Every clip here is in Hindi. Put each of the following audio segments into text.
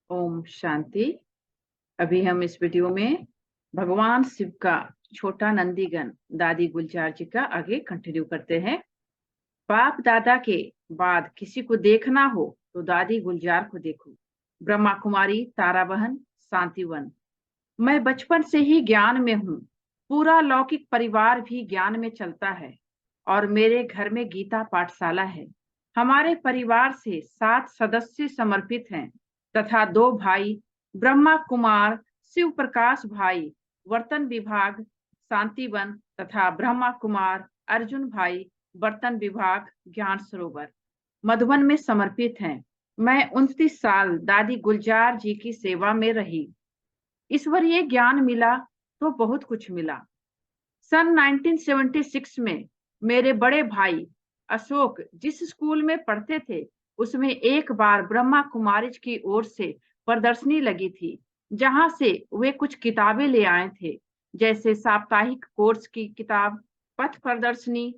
ओम शांति। अभी हम इस वीडियो में भगवान शिव का छोटा नंदीगण दादी गुलजार जी का आगे कंटिन्यू करते हैं। बाप दादा के बाद किसी को देखना हो तो दादी गुलजार को देखो। ब्रह्मा कुमारी, तारा बहन, शांतिवन। मैं बचपन से ही ज्ञान में हूँ। पूरा लौकिक परिवार भी ज्ञान में चलता है और मेरे घर में गीता पाठशाला है। हमारे परिवार से 7 सदस्य समर्पित हैं तथा 2 भाई ब्रह्मा कुमार, शिव प्रकाश भाई वर्तन विभाग शांतिवन तथा ब्रह्मा कुमार अर्जुन भाई बर्तन विभाग ज्ञान सरोवर मधुबन में समर्पित हैं। मैं 29 साल दादी गुलजार जी की सेवा में रही। ईश्वरीय ज्ञान मिला तो बहुत कुछ मिला। सन 1976 में मेरे बड़े भाई अशोक जिस स्कूल में पढ़ते थे उसमें एक बार ब्रह्मा कुमारीज की ओर से प्रदर्शनी लगी थी, जहां से वे कुछ किताबें ले आए थे, जैसे साप्ताहिक कोर्स की किताब, पथ प्रदर्शनी,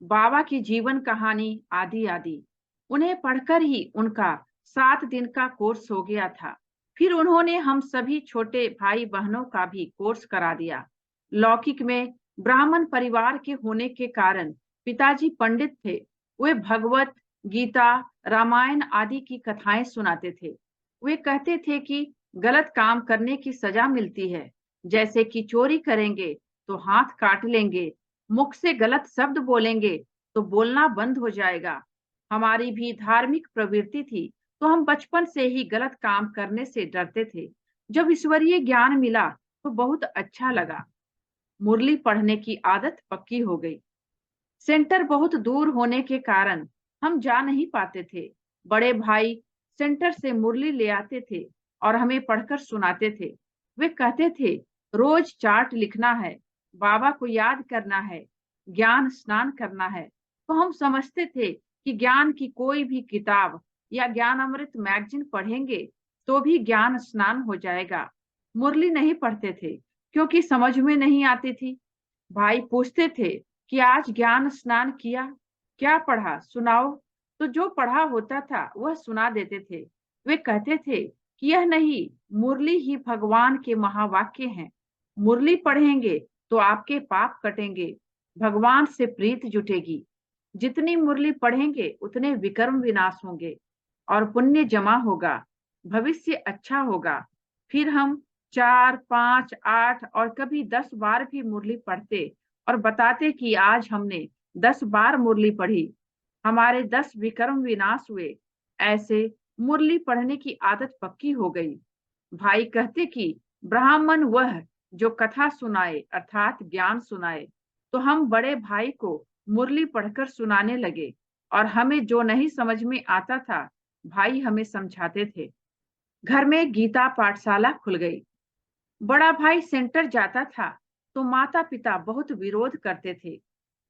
बाबा की जीवन कहानी आदि आदि। उन्हें पढ़कर ही उनका 7 दिन का कोर्स हो गया था। फिर उन्होंने हम सभी छोटे भाई बहनों का भी कोर्स करा दिया। लौकिक में ब्राह्मण परिवार के होने के कारण पिताजी पंडित थे। वे भगवत गीता, रामायण आदि की कथाएं सुनाते थे। वे कहते थे कि गलत काम करने की सजा मिलती है, जैसे कि चोरी करेंगे तो हाथ काट लेंगे, मुख से गलत शब्द बोलेंगे तो बोलना बंद हो जाएगा। हमारी भी धार्मिक प्रवृत्ति थी, तो हम बचपन से ही गलत काम करने से डरते थे। जब ईश्वरीय ज्ञान मिला तो बहुत अच्छा लगा। मुरली पढ़ने की आदत पक्की हो गई। सेंटर बहुत दूर होने के कारण हम जा नहीं पाते थे। बड़े भाई सेंटर से मुरली ले आते थे और हमें पढ़कर सुनाते थे। वे कहते थे, रोज चार्ट लिखना है, बाबा को याद करना है, ज्ञान स्नान करना है। तो हम समझते थे कि ज्ञान की कोई भी किताब या ज्ञान अमृत मैगजीन पढ़ेंगे तो भी ज्ञान स्नान हो जाएगा। मुरली नहीं पढ़ते थे क्योंकि समझ में नहीं आती थी। भाई पूछते थे कि आज ज्ञान स्नान किया, क्या पढ़ा, सुनाओ। तो जो पढ़ा होता था वह सुना देते थे। वे कहते थे कि यह नहीं, मुरली ही भगवान के महावाक्य हैं। मुरली पढ़ेंगे तो आपके पाप कटेंगे, भगवान से प्रीत जुटेगी। जितनी मुरली पढ़ेंगे उतने विकर्म विनाश होंगे और पुण्य जमा होगा, भविष्य अच्छा होगा। फिर हम 4, 5, 8 और कभी 10 बार भी मुरली पढ़ते और बताते कि आज हमने 10 बार मुरली पढ़ी, हमारे 10 विकर्म विनाश हुए। ऐसे मुरली पढ़ने की आदत पक्की हो गई। भाई कहते कि ब्राह्मण वह जो कथा सुनाए अर्थात ज्ञान सुनाए। तो हम बड़े भाई को मुरली पढ़कर सुनाने लगे और हमें जो नहीं समझ में आता था भाई हमें समझाते थे। घर में गीता पाठशाला खुल गई। बड़ा भाई सेंटर जाता था तो माता पिता बहुत विरोध करते थे,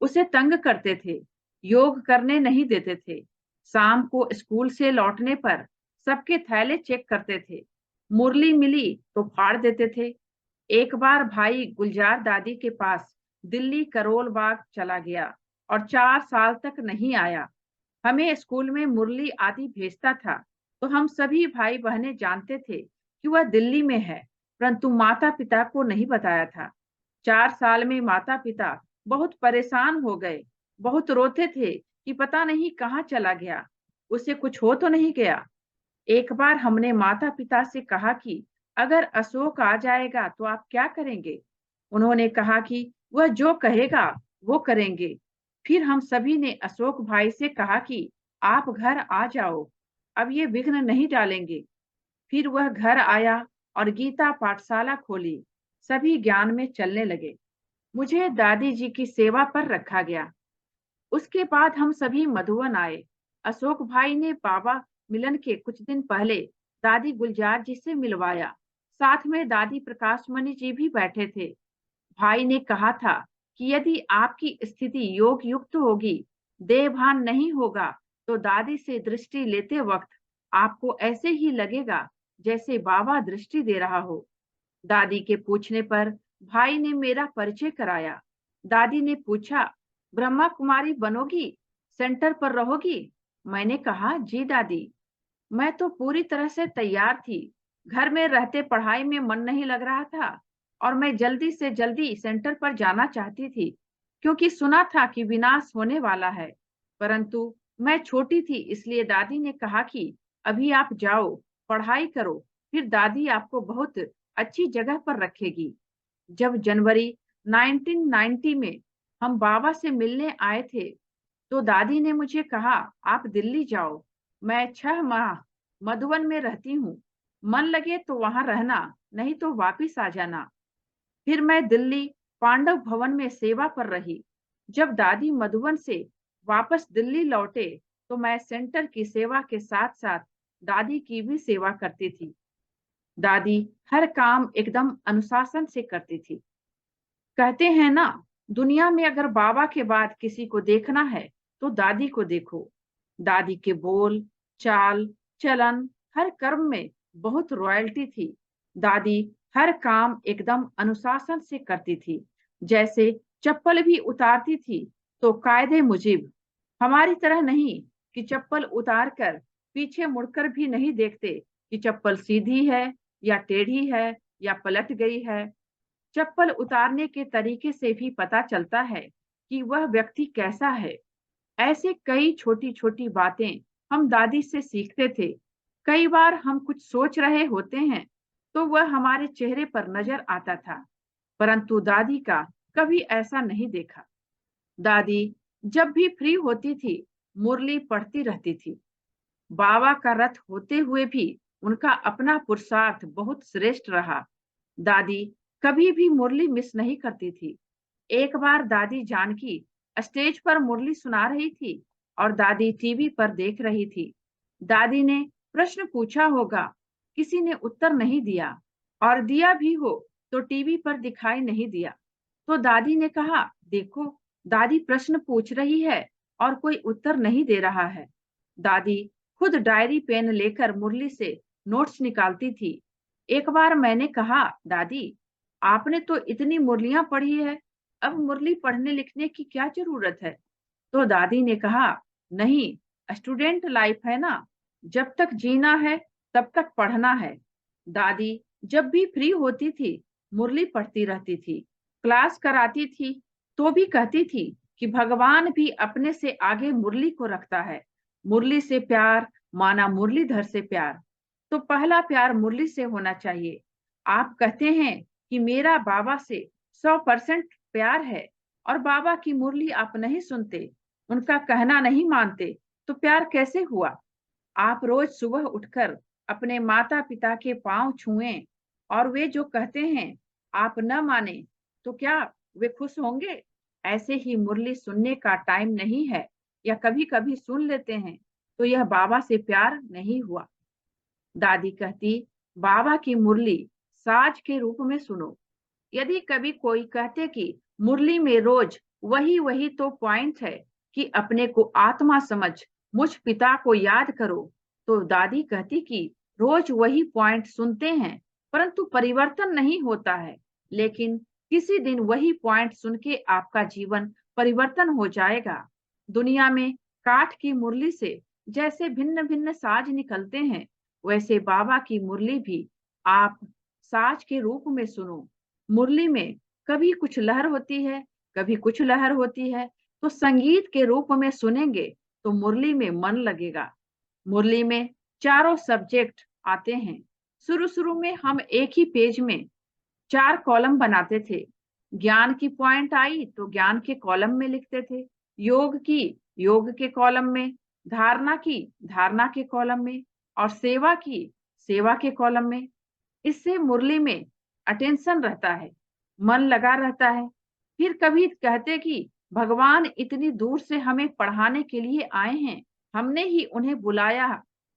उसे तंग करते थे, योग करने नहीं देते थे। शाम को स्कूल से लौटने पर सबके थैले चेक करते थे। मुरली मिली तो फाड़ देते थे। एक बार भाई गुलजार दादी के पास दिल्ली करोल बाग चला गया और 4 साल तक नहीं आया। हमें स्कूल में मुरली आदि भेजता था, तो हम सभी भाई बहनें जानते थे कि वह दिल्ली में है, परंतु माता पिता को नहीं बताया था। 4 साल में माता पिता बहुत परेशान हो गए, बहुत रोते थे कि पता नहीं कहाँ चला गया, उसे कुछ हो तो नहीं गया। एक बार हमने माता पिता से कहा कि अगर अशोक आ जाएगा तो आप क्या करेंगे। उन्होंने कहा कि वह जो कहेगा वो करेंगे। फिर हम सभी ने अशोक भाई से कहा कि आप घर आ जाओ, अब ये विघ्न नहीं डालेंगे। फिर वह घर आया और गीता पाठशाला खोली। सभी ज्ञान में चलने लगे। मुझे दादी जी की सेवा पर रखा गया। उसके बाद हम सभी मधुबन आए। अशोक भाई ने बाबा मिलन के कुछ दिन पहले दादी गुलजार जी से मिलवाया। साथ में दादी प्रकाशमणि जी भी बैठे थे। भाई ने कहा था कि यदि आपकी स्थिति योग युक्त होगी, देह भान नहीं होगा, तो दादी से दृष्टि लेते वक्त आपको ऐसे ही लगेगा जैसे बाबा दृष्टि दे रहा हो। दादी के पूछने पर भाई ने मेरा परिचय कराया। दादी ने पूछा, ब्रह्मा कुमारी बनोगी, सेंटर पर रहोगी। मैंने कहा, जी दादी। मैं तो पूरी तरह से तैयार थी। घर में रहते पढ़ाई में मन नहीं लग रहा था और मैं जल्दी से जल्दी सेंटर पर जाना चाहती थी, क्योंकि सुना था कि विनाश होने वाला है। परंतु मैं छोटी थी, इसलिए दादी ने कहा कि अभी आप जाओ, पढ़ाई करो, फिर दादी आपको बहुत अच्छी जगह पर रखेगी। जब जनवरी 1990 में हम बाबा से मिलने आए थे, तो दादी ने मुझे कहा, आप दिल्ली जाओ, मैं 6 माह मधुबन में रहती हूँ, मन लगे तो वहां रहना, नहीं तो वापिस आ जाना। फिर मैं दिल्ली पांडव भवन में सेवा पर रही। जब दादी मधुबन से वापस दिल्ली लौटे, तो मैं सेंटर की सेवा के साथ साथ दादी की भी सेवा करती थी। दादी हर काम एकदम अनुशासन से करती थी। कहते हैं ना, दुनिया में अगर बाबा के बाद किसी को देखना है तो दादी को देखो। दादी के बोल, चाल, चलन, हर कर्म में बहुत रॉयल्टी थी। दादी हर काम एकदम अनुशासन से करती थी। जैसे चप्पल भी उतारती थी तो कायदे मुजिब, हमारी तरह नहीं कि चप्पल उतार कर पीछे मुड़कर भी नहीं देखते कि चप्पल सीधी है या टेढ़ी है या पलट गई है। चप्पल उतारने के तरीके से भी पता चलता है कि वह व्यक्ति कैसा है। ऐसे कई छोटी छोटी बातें हम दादी से सीखते थे। कई बार हम कुछ सोच रहे होते हैं तो वह हमारे चेहरे पर नजर आता था, परंतु दादी का कभी ऐसा नहीं देखा। दादी जब भी फ्री होती थी, मुरली पढ़ती रहती थी। बाबा का रथ होते हुए भी उनका अपना पुरुषार्थ बहुत श्रेष्ठ रहा। दादी कभी भी मुरली मिस नहीं करती थी। एक बार दादी जानकी स्टेज पर मुरली सुना रही थी और दादी टीवी पर देख रही थी। दादी ने प्रश्न पूछा होगा, किसी ने उत्तर नहीं दिया, और दिया भी हो तो टीवी पर दिखाई नहीं दिया। तो दादी ने कहा, देखो, दादी प्रश्न पूछ रही है और कोई उत्तर नहीं दे रहा है। दादी खुद डायरी पेन लेकर मुरली से नोट्स निकालती थी। एक बार मैंने कहा, दादी, आपने तो इतनी मुरलियां पढ़ी है, अब मुरली पढ़ने लिखने की क्या जरूरत है? तो दादी ने कहा, नहीं, स्टूडेंट लाइफ है ना, जब तक जीना है तब तक पढ़ना है। दादी जब भी फ्री होती थी, मुरली पढ़ती रहती थी। क्लास कराती थी तो भी कहती थी कि भगवान भी अपने से आगे मुरली को रखता है। मुरली से प्यार माना मुरलीधर से प्यार, तो पहला प्यार मुरली से होना चाहिए। आप कहते हैं कि मेरा बाबा से 100% प्यार है और बाबा की मुरली आप नहीं सुनते, उनका कहना नहीं मानते, तो प्यार कैसे हुआ? आप रोज सुबह उठकर अपने माता पिता के पांव छुएं और वे जो कहते हैं आप न माने, तो क्या वे खुश होंगे? ऐसे ही मुरली सुनने का टाइम नहीं है या कभी कभी सुन लेते हैं, तो यह बाबा से प्यार नहीं हुआ। दादी कहती, बाबा की मुरली साज के रूप में सुनो। यदि कभी कोई कहते कि मुरली में रोज वही वही तो पॉइंट है कि अपने को आत्मा समझ मुझ पिता को याद करो, तो दादी कहती कि रोज वही पॉइंट सुनते हैं परंतु परिवर्तन नहीं होता है। लेकिन किसी दिन वही पॉइंट सुन के आपका जीवन परिवर्तन हो जाएगा। दुनिया में काठ की मुरली से जैसे भिन्न भिन्न साज निकलते हैं, वैसे बाबा की मुरली भी आप साज के रूप में सुनो। मुरली में कभी कुछ लहर होती है, कभी कुछ लहर होती है, तो संगीत के रूप में सुनेंगे तो मुरली में मन लगेगा। मुरली में चारों सब्जेक्ट आते हैं। शुरू शुरू में हम एक ही पेज में 4 कॉलम बनाते थे। ज्ञान की पॉइंट आई तो ज्ञान के कॉलम में लिखते थे, योग की योग के कॉलम में, धारणा की धारणा के कॉलम में, और सेवा की सेवा के कॉलम में। इससे मुरली में अटेंशन रहता है, मन लगा रहता है। फिर कभी कहते कि भगवान इतनी दूर से हमें पढ़ाने के लिए आए हैं, हमने ही उन्हें बुलाया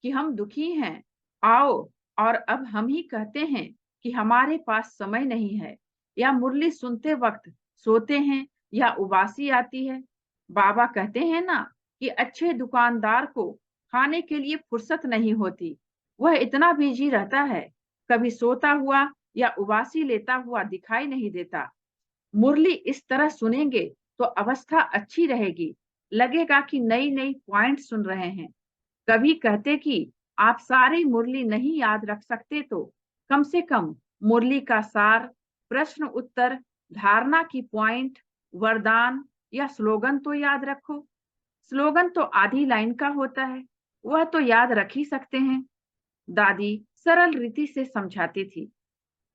कि हम दुखी हैं, आओ। और अब हम ही कहते हैं कि हमारे पास समय नहीं है, या मुरली सुनते वक्त सोते हैं, या उबासी आती है। बाबा कहते हैं ना कि अच्छे दुकानदार को खाने के लिए फुर्सत नहीं होती, वह इतना बिजी रहता है, कभी सोता हुआ या उबासी लेता हुआ दिखाई नहीं देता। मुरली इस तरह सुनेंगे तो अवस्था अच्छी रहेगी, लगेगा कि नई नई पॉइंट सुन रहे हैं। कभी कहते कि आप सारी मुरली नहीं याद रख सकते तो कम से कम मुरली का सार, प्रश्न उत्तर, धारणा की पॉइंट, वरदान या स्लोगन तो याद रखो। स्लोगन तो आधी लाइन का होता है, वह तो याद रख ही सकते हैं। दादी सरल रीति से समझाती थी।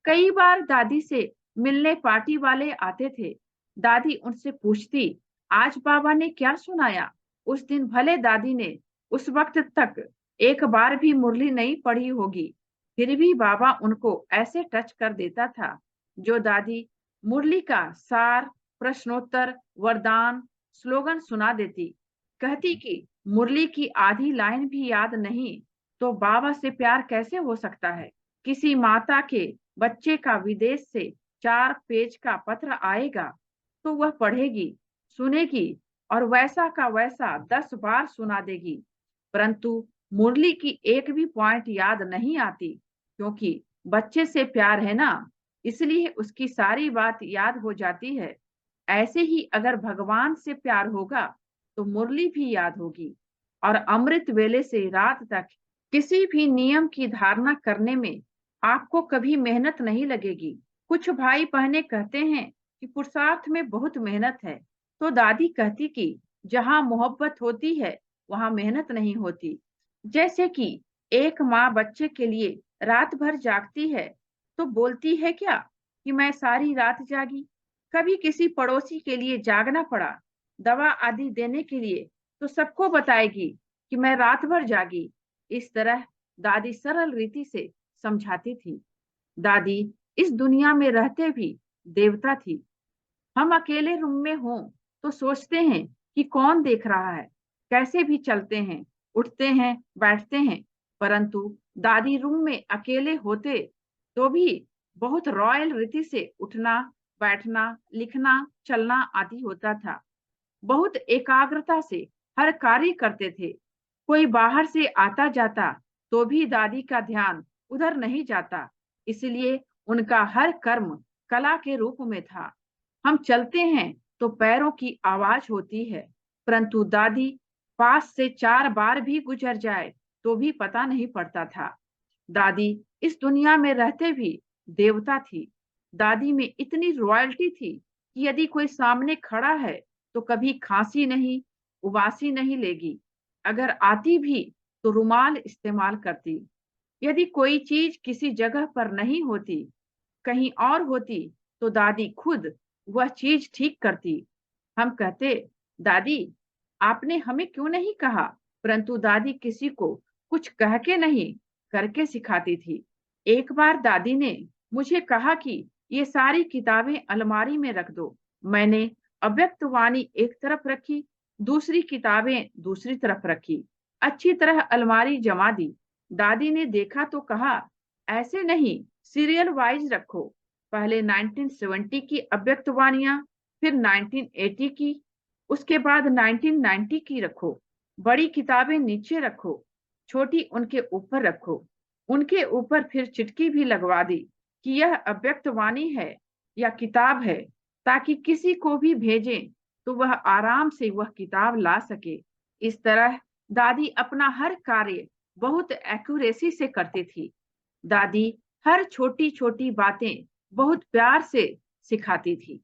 कई बार दादी से मिलने पार्टी वाले आते थे। दादी उनसे पूछती, आज बाबा ने क्या सुनाया? उस दिन भले दादी ने उस वक्त तक एक बार भी मुरली नहीं पढ़ी होगी, फिर भी बाबा उनको ऐसे टच कर देता था जो दादी मुरली का सार, प्रश्नोत्तर, वरदान, स्लोगन सुना देती। कहती कि मुरली की आधी लाइन भी याद नहीं तो बाबा से प्यार कैसे हो सकता है? किसी माता के बच्चे का विदेश से 4 पेज का पत्र आएगा तो वह पढ़ेगी, सुनेगी और वैसा का वैसा 10 बार सुना देगी, परंतु मुरली की एक भी पॉइंट याद नहीं आती, क्योंकि बच्चे से प्यार है ना, इसलिए उसकी सारी बात याद हो जाती है। ऐसे ही अगर भगवान से प्यार होगा तो मुरली भी याद होगी और अमृत वेले से रात तक किसी भी नियम की धारणा करने में आपको कभी मेहनत नहीं लगेगी। कुछ भाई बहनें कहते हैं कि पुरुषार्थ में बहुत मेहनत है, तो दादी कहती कि जहां मोहब्बत होती है वहां मेहनत नहीं होती। जैसे कि एक माँ बच्चे के लिए रात भर जागती है तो बोलती है क्या कि मैं सारी रात जागी? कभी किसी पड़ोसी के लिए जागना पड़ा दवा आदि देने के लिए तो सबको बताएगी कि मैं रात भर जागी। इस तरह दादी सरल रीति से समझाती थी। दादी इस दुनिया में रहते भी देवता थी। हम अकेले रूम में हों तो सोचते हैं कि कौन देख रहा है, कैसे भी चलते हैं, उठते हैं, बैठते हैं, परंतु दादी रूम में अकेले होते तो भी बहुत रॉयल रीति से उठना, बैठना, लिखना, चलना आदि होता था। बहुत एकाग्रता से हर कार्य करते थे। कोई बाहर से आता जाता तो भी दादी का ध्यान उधर नहीं जाता, इसलिए उनका हर कर्म कला के रूप में था। हम चलते हैं तो पैरों की आवाज होती है, परंतु दादी पास से 4 बार भी गुजर जाए तो भी पता नहीं पड़ता था। दादी इस दुनिया में रहते भी देवता थी। दादी में इतनी रॉयल्टी थी कि यदि कोई सामने खड़ा है तो कभी खांसी नहीं, उबासी नहीं लेगी। अगर आती भी तो रुमाल इस्तेमाल करती। यदि कोई चीज किसी जगह पर नहीं होती, कहीं और होती, तो दादी खुद वह चीज ठीक करती। हम कहते, दादी आपने हमें क्यों नहीं कहा? परंतु दादी किसी को कुछ कह के नहीं, करके सिखाती थी। एक बार दादी ने मुझे कहा कि ये सारी किताबें अलमारी में रख दो। मैंने अव्यक्त वाणी एक तरफ रखी, दूसरी किताबें दूसरी तरफ रखी, अच्छी तरह अलमारी जमा दी। दादी ने देखा तो कहा, ऐसे नहीं, सीरियल वाइज रखो। पहले 1970 की अव्यक्त वाणियां, फिर 1980 की, उसके बाद 1990 की रखो। बड़ी किताबें नीचे रखो, छोटी उनके ऊपर रखो। उनके ऊपर फिर चिटकी भी लगवा दी कि यह अव्यक्त वाणी है या किताब है, ताकि किसी को भी भेजें तो वह आराम से वह किताब ला सके। इस तरह दादी अपना हर कार्य बहुत एक्यूरेसी से करती थी। दादी हर छोटी छोटी बातें बहुत प्यार से सिखाती थी।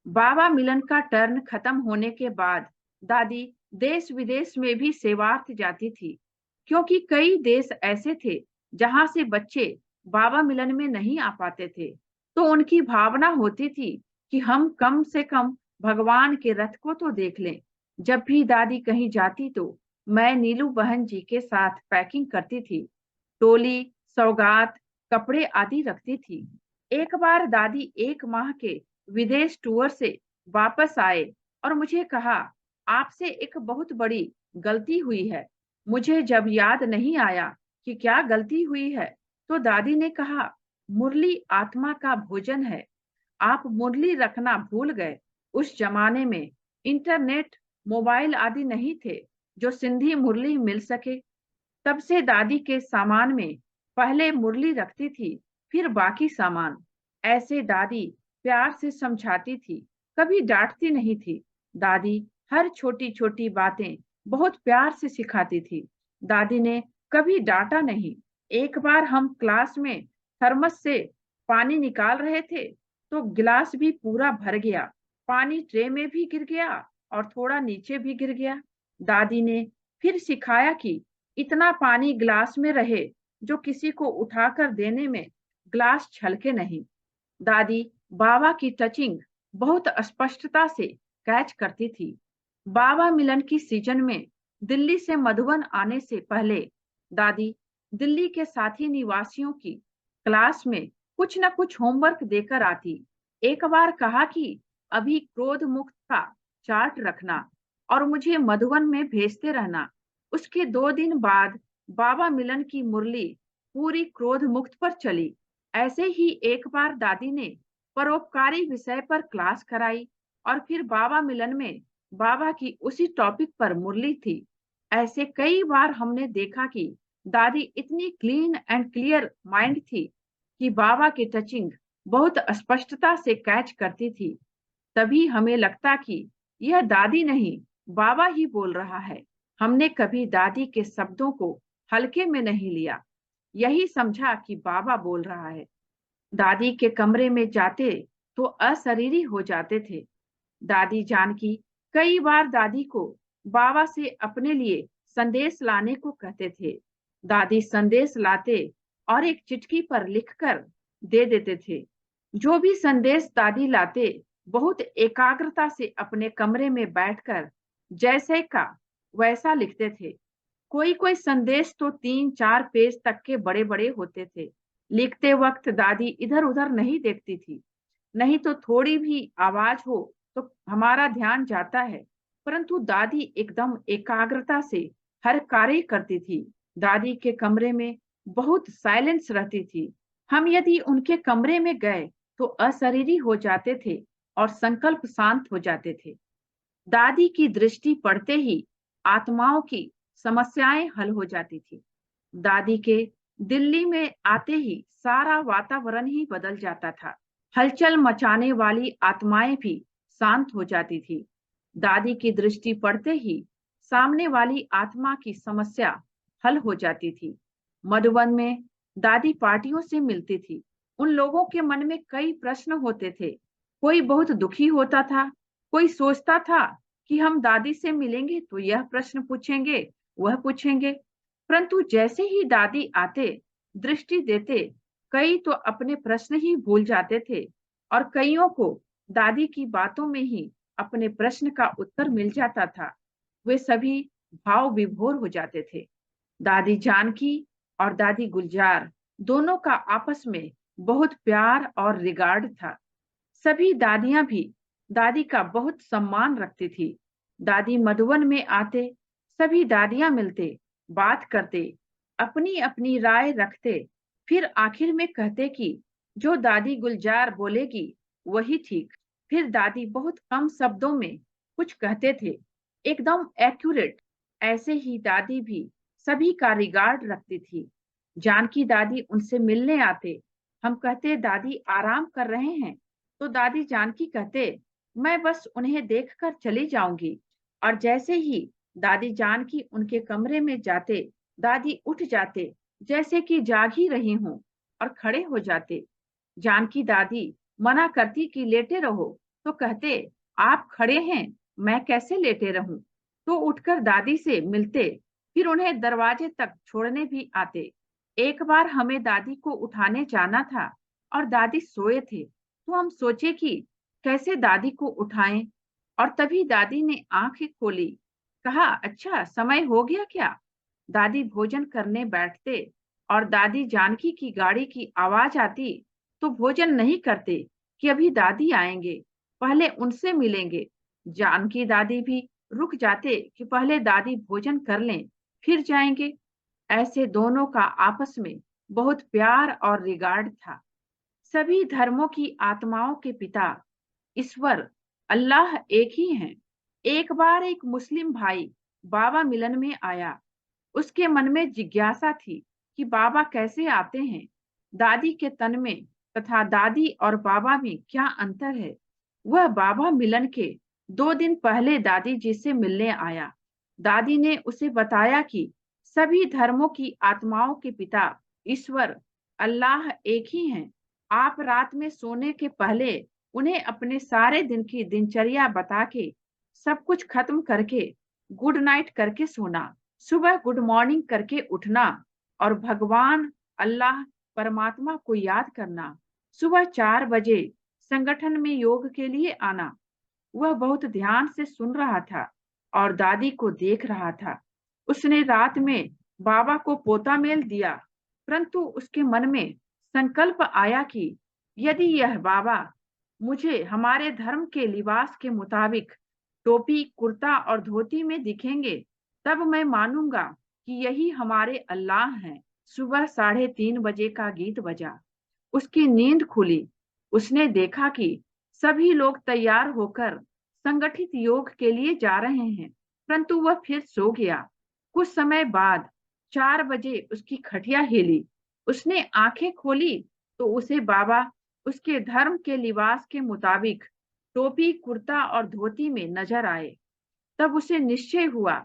बाबा मिलन का टर्न खत्म होने के बाद दादी देश विदेश में भी सेवार्थ जाती थी, क्योंकि कई देश ऐसे थे जहां से बच्चे बाबा मिलन में नहीं आ पाते थे। तो उनकी भावना होती थी कि हम कम से कम भगवान के रथ को तो देख लें। जब भी दादी कहीं जाती तो मैं नीलू बहन जी के साथ पैकिंग करती थी। टोली, सौगात, कपड़े आदि रखती थी। एक बार दादी 1 माह के विदेश टूर से वापस आए और मुझे कहा, आपसे एक बहुत बड़ी गलती हुई है। मुझे जब याद नहीं आया कि क्या गलती हुई है, तो दादी ने कहा, मुरली आत्मा का भोजन है। आप मुरली रखना भूल गए। उस जमाने में इंटरनेट, मोबाइल आदि नहीं थे जो सिंधी मुरली मिल सके। तब से दादी के सामान में पहले मुरली रखती थी, फिर बाकी सामान। ऐसे दादी प्यार से समझाती थी, कभी डांटती नहीं थी। दादी हर छोटी छोटी बातें बहुत प्यार से सिखाती थी। दादी ने कभी डांटा नहीं। एक बार हम क्लास में थर्मस से पानी निकाल रहे थे तो गिलास भी पूरा भर गया। पानी ट्रे में भी गिर गया और थोड़ा नीचे भी गिर गया। दादी ने फिर सिखाया कि इतना पानी गिलास में रहे जो किसी को उठाकर देने में गिलास छलके नहीं। दादी बाबा की टचिंग बहुत स्पष्टता से कैच करती थी। बाबा मिलन की सीजन में दिल्ली से मधुबन आने से पहले दादी दिल्ली के साथी निवासियों की क्लास में कुछ न कुछ होमवर्क देकर आती। एक बार कहा कि अभी क्रोध मुक्त का चार्ट रखना और मुझे मधुबन में भेजते रहना। उसके 2 दिन बाद बाबा मिलन की मुरली पूरी क्रोध मुक्त पर चली। ऐसे ही एक बार दादी ने परोपकारी विषय पर क्लास कराई और फिर बाबा मिलन में बाबा की उसी टॉपिक पर मुरली थी। ऐसे कई बार हमने देखा कि दादी इतनी क्लीन एंड क्लियर माइंड थी कि बाबा की टचिंग बहुत स्पष्टता से कैच करती थी। तभी हमें लगता कि यह दादी नहीं, बाबा ही बोल रहा है। हमने कभी दादी के शब्दों को हल्के में नहीं लिया, यही समझा कि बाबा बोल रहा है। दादी के कमरे में जाते तो अशरीरी हो जाते थे। दादी जानकी कई बार दादी को बाबा से अपने लिए संदेश लाने को कहते थे। दादी संदेश लाते और एक चिट्ठी पर लिखकर दे देते थे। जो भी संदेश दादी लाते बहुत एकाग्रता से अपने कमरे में बैठकर जैसे का वैसा लिखते थे। कोई कोई संदेश तो 3-4 पेज तक के बड़े बड़े होते थे। लिखते वक्त दादी इधर उधर नहीं देखती थी, नहीं तो थोड़ी भी आवाज हो तो हमारा ध्यान जाता है, परंतु दादी एकदम एकाग्रता से हर कार्य करती थी। दादी के कमरे में बहुत साइलेंस रहती थी। हम यदि उनके कमरे में गए तो अशरीरी हो जाते थे और संकल्प शांत हो जाते थे। दादी की दृष्टि पड़ते ही आत्माओं की समस्याएं हल हो जाती थी। दादी के दिल्ली में आते ही सारा वातावरण ही बदल जाता था। हलचल मचाने वाली आत्माएं भी शांत हो जाती थी। दादी की दृष्टि पड़ते ही सामने वाली आत्मा की समस्या हल हो जाती थी। मधुबन में दादी पार्टियों से मिलती थी। उन लोगों के मन में कई प्रश्न होते थे। कोई बहुत दुखी होता था, कोई सोचता था कि हम दादी से मिलेंगे तो यह प्रश्न पूछेंगे, वह पूछेंगे। परंतु जैसे ही दादी आते, दृष्टि देते, कई तो अपने प्रश्न ही भूल जाते थे और कईयों को दादी की बातों में ही अपने प्रश्न का उत्तर मिल जाता था। वे सभी भाव विभोर हो जाते थे। दादी जानकी और दादी गुलजार दोनों का आपस में बहुत प्यार और रिगार्ड था। सभी दादियां भी दादी का बहुत सम्मान रखती थी। दादी मधुबन में आते, सभी दादियां मिलते, बात करते, अपनी अपनी राय रखते, फिर आखिर में कहते कि जो दादी गुलजार बोलेगी वही ठीक। फिर दादी बहुत कम शब्दों में कुछ कहते थे, एकदम एक्यूरेट। ऐसे ही दादी भी सभी का रिगार्ड रखती थी। जानकी दादी उनसे मिलने आते, हम कहते दादी आराम कर रहे हैं, तो दादी जानकी कहते मैं बस उन्हें देखकर चली जाऊंगी। और जैसे ही दादी जानकी उनके कमरे में जाते, दादी उठ जाते जैसे कि जाग ही रही हों और खड़े हो जाते। जानकी दादी मना करती कि लेटे रहो, तो कहते आप खड़े हैं, मैं कैसे लेटे रहूं। तो उठकर दादी से मिलते, फिर उन्हें दरवाजे तक छोड़ने भी आते। एक बार हमें दादी को उठाने जाना था और दादी सोए थे, तो हम सोचे कि कैसे दादी को उठाएं। और तभी दादी ने आंखें खोली, कहा अच्छा समय हो गया क्या। दादी भोजन करने बैठते और दादी जानकी की गाड़ी की आवाज आती तो भोजन नहीं करते कि अभी दादी आएंगे, पहले उनसे मिलेंगे। जानकी दादी भी रुक जाते कि पहले दादी भोजन कर लें, फिर जाएंगे। ऐसे दोनों का आपस में बहुत प्यार और रिगार्ड था। सभी धर्मों की आत्माओं के पिता ईश्वर अल्लाह एक ही हैं। एक बार एक मुस्लिम भाई बाबा मिलन में आया। उसके मन में जिज्ञासा थी कि बाबा कैसे आते हैं, दादी के तन में तथा दादी और बाबा में क्या अंतर है। वह बाबा मिलन के 2 दिन पहले दादी जी से मिलने आया। दादी ने उसे बताया कि सभी धर्मों की आत्माओं के पिता ईश्वर अल्लाह एक ही हैं। आप रात में सोने के पहले उन्हें अपने सारे दिन की दिनचर्या बता के सब कुछ खत्म करके गुड नाइट करके सोना, सुबह गुड मॉर्निंग करके उठना और भगवान अल्लाह परमात्मा को याद करना। सुबह 4 बजे संगठन में योग के लिए आना। वह बहुत ध्यान से सुन रहा था और दादी को देख रहा था। उसने रात में बाबा को पोता मेल दिया, परंतु उसके मन में संकल्प आया कि यदि यह बाबा मुझे हमारे धर्म के लिबास के मुताबिक टोपी, कुर्ता और धोती में दिखेंगे, तब मैं मानूंगा कि यही हमारे अल्लाह हैं। सुबह 3:30 बजे का गीत बजा। उसकी नींद खुली। उसने देखा कि सभी लोग तैयार होकर संगठित योग के लिए जा रहे हैं, परंतु वह फिर सो गया। कुछ समय बाद 4 बजे उसकी खटिया हिली। उसने आंखें खोली तो उसे बाबा उसके धर्म के लिबास के मुताबिक टोपी, कुर्ता और धोती में नजर आए। तब उसे निश्चय हुआ,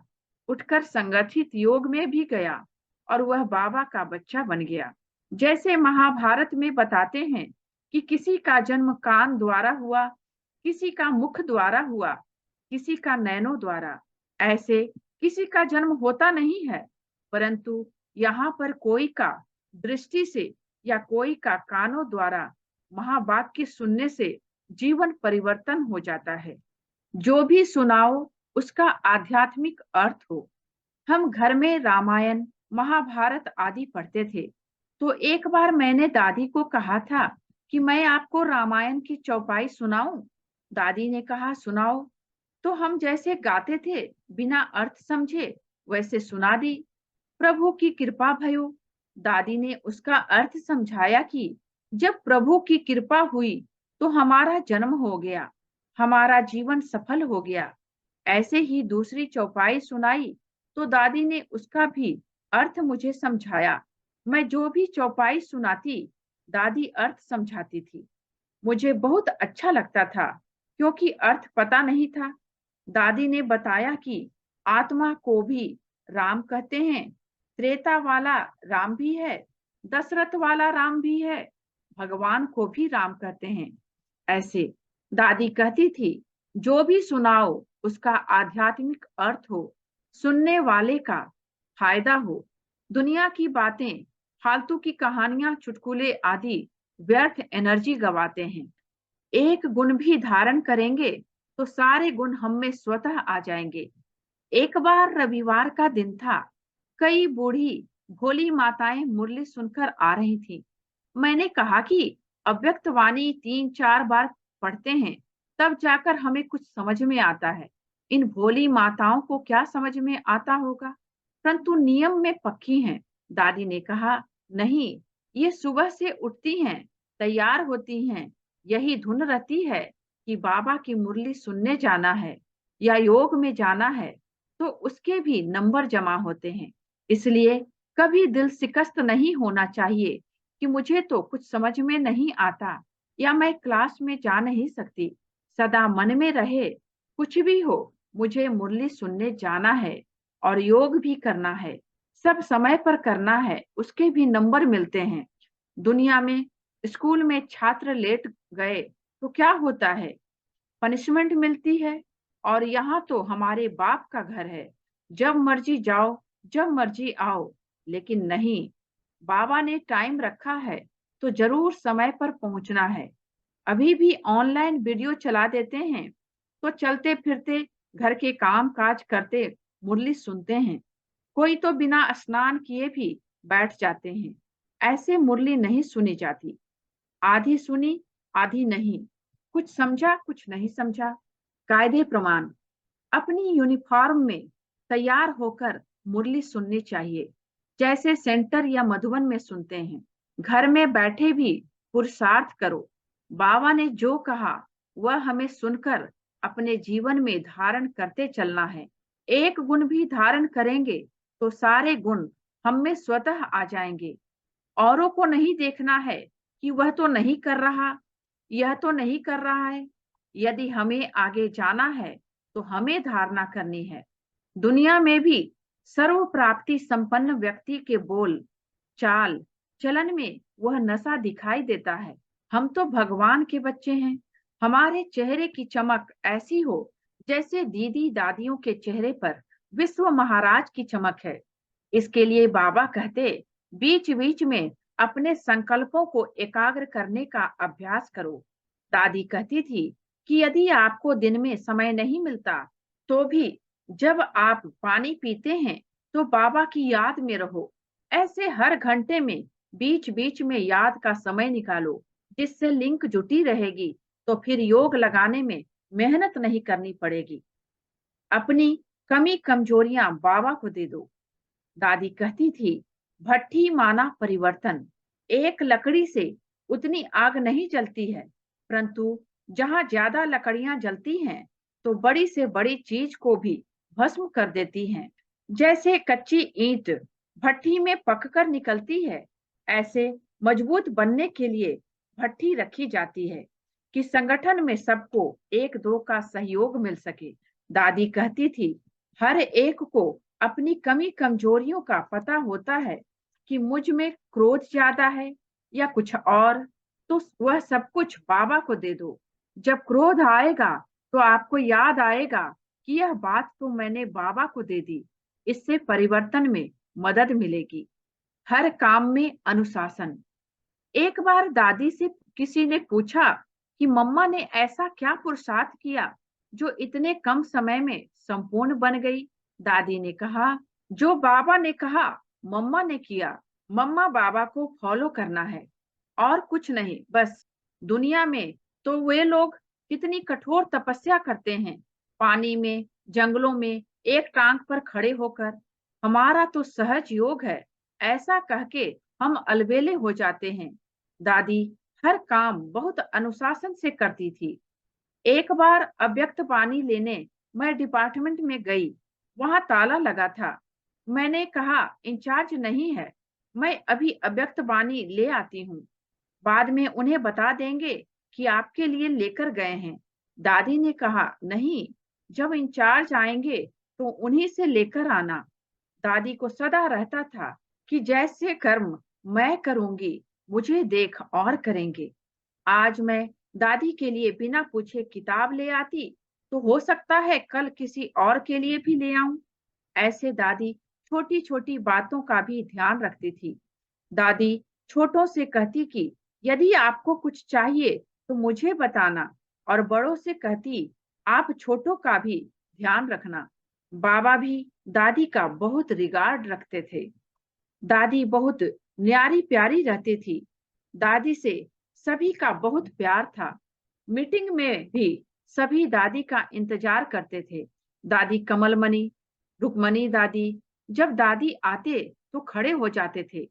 उठकर संगठित योग में भी गया और वह बाबा का बच्चा बन गया। जैसे महाभारत में बताते हैं कि किसी का जन्म कान द्वारा हुआ, किसी का मुख द्वारा हुआ, किसी का नैनों द्वारा, ऐसे किसी का जन्म होता नहीं है, परंतु यहाँ पर कोई का दृष्टि से या कोई का कानों द्वारा महावाक्य सुनने से जीवन परिवर्तन हो जाता है। जो भी सुनाओ उसका आध्यात्मिक अर्थ हो। हम घर में रामायण, महाभारत आदि पढ़ते थे, तो एक बार मैंने दादी को कहा था कि मैं आपको रामायण की चौपाई सुनाऊं। दादी ने कहा सुनाओ। तो हम जैसे गाते थे बिना अर्थ समझे वैसे सुना दी। प्रभु की कृपा भयो। दादी ने उसका अर्थ समझाया कि जब प्रभु की कृपा हुई तो हमारा जन्म हो गया, हमारा जीवन सफल हो गया। ऐसे ही दूसरी चौपाई सुनाई तो दादी ने उसका भी अर्थ मुझे समझाया। मैं जो भी चौपाई सुनाती दादी अर्थ समझाती थी। मुझे बहुत अच्छा लगता था क्योंकि अर्थ पता नहीं था। दादी ने बताया कि आत्मा को भी राम कहते हैं, त्रेता वाला राम भी है, दशरथ वाला राम भी है, भगवान को भी राम कहते हैं। ऐसे दादी कहती थी, जो भी सुनाओ उसका आध्यात्मिक अर्थ हो, सुनने वाले का फायदा हो। दुनिया की बातें, फालतू की कहानियां, चुटकुले आदि व्यर्थ एनर्जी गवाते हैं। एक गुण भी धारण करेंगे तो सारे गुण हम में स्वतः आ जाएंगे। एक बार रविवार का दिन था। कई बूढ़ी भोली माताएं मुरली सुनकर आ रही थी। मैंने कहा कि अव्यक्त वाणी 3-4 बार पढ़ते हैं, तब जाकर हमें कुछ समझ में आता है। इन भोली माताओं को क्या समझ में आता होगा, परंतु नियम में पक्की हैं। दादी ने कहा नहीं, ये सुबह से उठती हैं, तैयार होती हैं, यही धुन रहती है कि बाबा की मुरली सुनने जाना है या योग में जाना है, तो उसके भी नंबर जमा होते हैं। इसलिए कभी दिल शिकस्त नहीं होना चाहिए कि मुझे तो कुछ समझ में नहीं आता या मैं क्लास में जा नहीं सकती। सदा मन में रहे, कुछ भी हो, मुझे मुरली सुनने जाना है और योग भी करना है। सब समय पर करना है, उसके भी नंबर मिलते हैं। दुनिया में स्कूल में छात्र लेट गए तो क्या होता है, पनिशमेंट मिलती है। और यहाँ तो हमारे बाप का घर है, जब मर्जी जाओ, जब मर्जी आओ। लेकिन नहीं, बाबा ने टाइम रखा है तो जरूर समय पर पहुंचना है। अभी भी ऑनलाइन वीडियो चला देते हैं तो चलते फिरते घर के काम काज करते मुरली सुनते हैं। कोई तो बिना स्नान किए भी बैठ जाते हैं। ऐसे मुरली नहीं सुनी जाती। आधी सुनी, आधी नहीं, कुछ समझा, कुछ नहीं समझा। कायदे प्रमाण अपनी यूनिफॉर्म में तैयार होकर मुरली सुननी चाहिए, जैसे सेंटर या मधुबन में सुनते हैं। घर में बैठे भी पुरुषार्थ करो। बाबा ने जो कहा वह हमें सुनकर अपने जीवन में धारण करते चलना है। एक गुण भी धारण करेंगे तो सारे गुण हम में स्वतः आ जाएंगे। औरों को नहीं देखना है कि वह तो नहीं कर रहा, यह तो नहीं कर रहा है। यदि हमें आगे जाना है तो हमें धारणा करनी है। दुनिया में भी सर्व प्राप्ति संपन्न व्यक्ति के बोल चाल चलन में वह नशा दिखाई देता है। हम तो भगवान के बच्चे हैं। हमारे चेहरे की चमक ऐसी हो जैसे दीदी दादियों के चेहरे पर विश्व महाराज की चमक है। इसके लिए बाबा कहते, बीच बीच में अपने संकल्पों को एकाग्र करने का अभ्यास करो। दादी कहती थी कि यदि आपको दिन में समय नहीं मिलता तो भी जब आप पानी पीते हैं तो बाबा की याद में रहो। ऐसे हर घंटे में बीच बीच में याद का समय निकालो, जिससे लिंक जुटी रहेगी, तो फिर योग लगाने में मेहनत नहीं करनी पड़ेगी। अपनी कमी कमजोरियां बाबा को दे दो। दादी कहती थी, भट्ठी माना परिवर्तन। एक लकड़ी से उतनी आग नहीं जलती है, परंतु जहां ज्यादा लकड़ियां जलती हैं तो बड़ी से बड़ी चीज को भी भस्म कर देती हैं। जैसे कच्ची ईंट भट्ठी में पककर निकलती है, ऐसे मजबूत बनने के लिए भट्ठी रखी जाती है कि संगठन में सबको एक दो का सहयोग मिल सके। दादी कहती थी, हर एक को अपनी कमी कमजोरियों का पता होता है कि मुझ में क्रोध ज्यादा है या कुछ और, तो वह सब कुछ बाबा को दे दो। जब क्रोध आएगा तो आपको याद आएगा कि यह बात तो मैंने बाबा को दे दी। इससे परिवर्तन में मदद मिलेगी। हर काम में अनुशासन। एक बार दादी से किसी ने पूछा कि मम्मा ने ऐसा क्या पुरुषार्थ किया जो इतने कम समय में संपूर्ण बन गई। दादी ने कहा, जो बाबा ने कहा मम्मा ने किया। मम्मा बाबा को फॉलो करना है और कुछ नहीं। बस दुनिया में तो वे लोग कितनी कठोर तपस्या करते हैं, पानी में, जंगलों में एक टांग पर खड़े होकर। हमारा तो सहज योग है। ऐसा कह के हम अलबेले हो जाते हैं। दादी हर काम बहुत अनुशासन से करती थी। एक बार अव्यक्त पानी लेने मैं डिपार्टमेंट में गई। वहां ताला लगा था। मैंने कहा, इंचार्ज नहीं है, मैं अभी अव्यक्त पानी ले आती हूँ, बाद में उन्हें बता देंगे कि आपके लिए लेकर गए हैं। दादी ने कहा, नहीं, जब इंचार्ज आएंगे तो उन्हीं से लेकर आना। दादी को सदा रहता था कि जैसे कर्म मैं करूंगी, मुझे देख और करेंगे। आज मैं दादी के लिए बिना पूछे किताब ले आती तो हो सकता है कल किसी और के लिए भी ले आऊं। ऐसे दादी छोटी छोटी बातों का भी ध्यान रखती थी। दादी छोटों से कहती कि यदि आपको कुछ चाहिए तो मुझे बताना, और बड़ों से कहती, आप छोटों का भी ध्यान रखना। बाबा भी दादी का बहुत रिगार्ड रखते थे। दादी बहुत न्यारी प्यारी रहती थी। दादी से सभी का बहुत प्यार था। मीटिंग में भी सभी दादी का इंतजार करते थे। दादी कमलमणि, रुक्मणी दादी जब दादी आते तो खड़े हो जाते थे।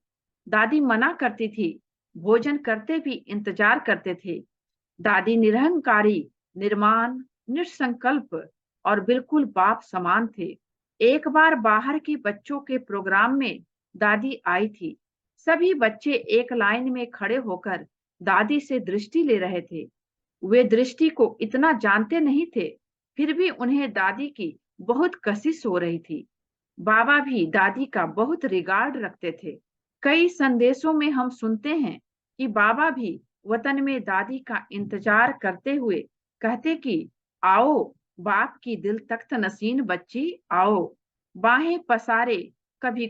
दादी मना करती थी, भोजन करते भी इंतजार करते थे। दादी निरहंकारी, निर्माण, निसंकल्प और बिल्कुल बाप समान थे। एक बार बाहर के बच्चों के प्रोग्राम में दादी आई थी। सभी बच्चे एक लाइन में खड़े होकर दादी से दृष्टि ले रहे थे। वे दृष्टि को इतना जानते नहीं थे, फिर भी उन्हें दादी की बहुत कशिश हो रही थी। बाबा भी दादी का बहुत रिगार्ड रखते थे। कई संदेशों में हम सुनते हैं कि बाबा भी वतन में दादी का इंतजार करते हुए कहते कि आओ बाप की दिल तख्त नसीन बच्ची आओ, बाहें पसारे, कभी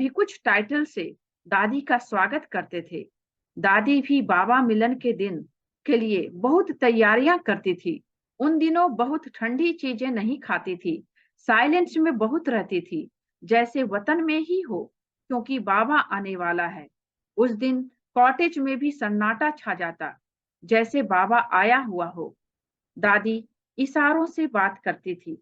कुछ टाइटल से दादी का स्वागत करते थे। दादी भी बाबा मिलन के दिन के लिए बहुत तैयारियां करती थी। उन दिनों बहुत ठंडी चीजें नहीं खाती थी, साइलेंस में बहुत रहती थी, जैसे वतन में ही हो, क्योंकि बाबा आने वाला है। उस दिन कॉटेज में भी सन्नाटा छा जाता, जैसे बाबा आया हुआ हो। दादी इशारों से बात करती थी।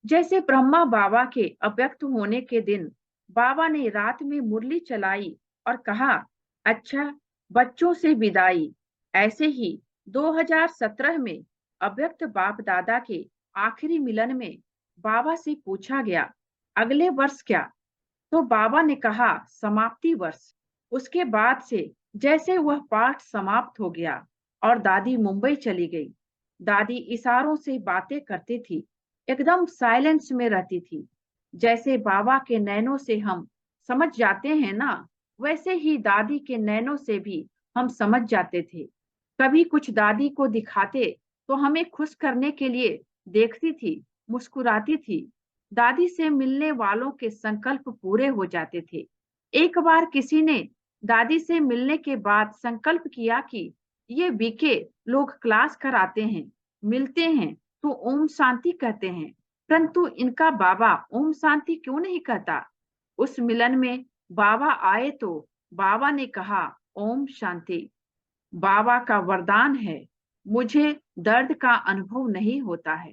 जैसे ब्रह्मा बाबा के अव्यक्त होने के दिन बाबा ने रात में मुरली चलाई और कहा, अच्छा बच्चों से विदाई। ऐसे ही 2017 में अव्यक्त बाप दादा के आखिरी मिलन में बाबा से पूछा गया, अगले वर्ष क्या? तो बाबा ने कहा, समाप्ति वर्ष। उसके बाद से जैसे वह पाठ समाप्त हो गया और दादी मुंबई चली गई। दादी इशारों से बातें करती थी, एकदम साइलेंस में रहती थी। जैसे बाबा के नैनों से हम समझ जाते हैं ना, वैसे ही दादी के नैनों से भी हम समझ जाते थे। कभी कुछ दादी को दिखाते तो हमें खुश करने के लिए देखती थी, मुस्कुराती थी। दादी से मिलने वालों के संकल्प पूरे हो जाते थे। एक बार किसी ने दादी से मिलने के बाद संकल्प किया कि ये बीके लोग क्लास कराते हैं, मिलते हैं तो ओम शांति कहते हैं, परंतु इनका बाबा ओम शांति क्यों नहीं कहता। उस मिलन में बाबा आए तो बाबा ने कहा ओम शांति। बाबा का वरदान है, मुझे दर्द का अनुभव नहीं होता है।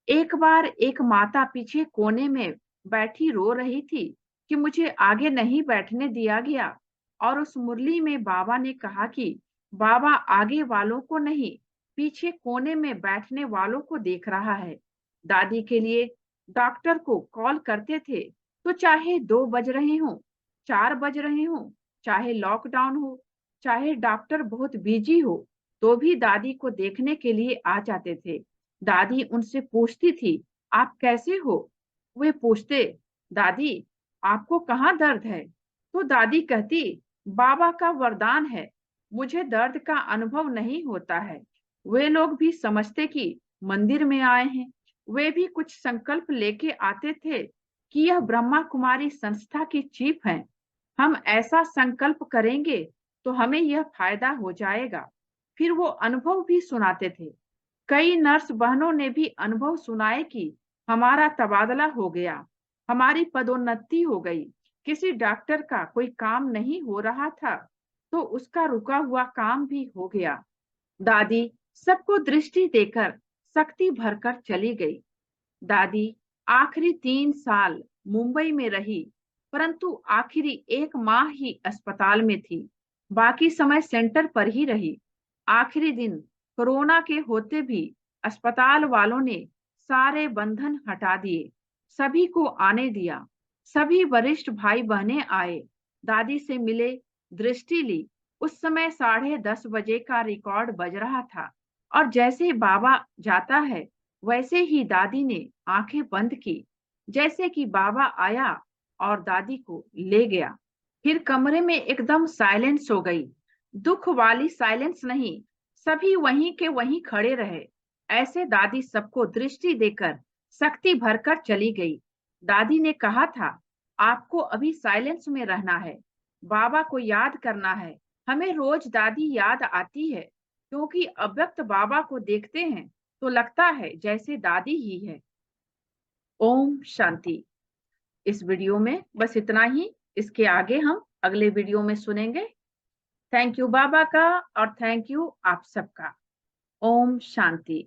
एक बार एक माता पीछे कोने में बैठी रो रही थी कि मुझे आगे नहीं बैठने दिया गया, और उस मुरली में बाबा ने कहा कि बाबा आगे वालों को नहीं, पीछे कोने में बैठने वालों को देख रहा है। दादी के लिए डॉक्टर को कॉल करते थे तो चाहे 2 बज रहे हों, 4 बज रहे हों, चाहे लॉकडाउन हो, चाहे डॉक्टर बहुत बिजी हो, तो भी दादी को देखने के लिए आ जाते थे। दादी उनसे पूछती थी, आप कैसे हो? वे पूछते, दादी आपको कहाँ दर्द है? तो दादी कहती, बाबा का वरदान है, मुझे दर्द का अनुभव नहीं होता है। वे लोग भी समझते कि मंदिर में आए हैं। वे भी कुछ संकल्प लेके आते थे कि यह ब्रह्मा कुमारी संस्था की चीफ हैं। हम ऐसा संकल्प करेंगे तो हमें यह फायदा हो जाएगा। फिर वो अनुभव भी सुनाते थे। कई नर्स बहनों ने भी अनुभव सुनाए कि हमारा तबादला हो गया, हमारी पदोन्नति हो गई, किसी डॉक्टर का कोई काम नहीं हो रहा था तो उसका रुका हुआ काम भी हो गया। दादी सबको दृष्टि देकर शक्ति भरकर चली गई। दादी आखिरी 3 साल मुंबई में रही, परंतु आखिरी 1 माह ही अस्पताल में थी। बाकी समय सेंटर पर ही रही। आखिरी दिन कोरोना के होते भी अस्पताल वालों ने सारे बंधन हटा दिए, सभी को आने दिया। सभी वरिष्ठ भाई बहनें आए, दादी से मिले, दृष्टि ली। उस समय 10:30 बजे का रिकॉर्ड बज रहा था, और जैसे बाबा जाता है वैसे ही दादी ने आंखें बंद की, जैसे कि बाबा आया और दादी को ले गया। फिर कमरे में एकदम साइलेंस हो गई। दुख वाली साइलेंस नहीं, सभी वहीं के वहीं खड़े रहे। ऐसे दादी सबको दृष्टि देकर शक्ति भरकर चली गई। दादी ने कहा था, आपको अभी साइलेंस में रहना है, बाबा को याद करना है। हमें रोज दादी याद आती है, क्योंकि अव्यक्त बाबा को देखते हैं तो लगता है जैसे दादी ही है। ओम शांति। इस वीडियो में बस इतना ही। इसके आगे हम अगले वीडियो में सुनेंगे। थैंक यू बाबा का, और थैंक यू आप सबका। ओम शांति।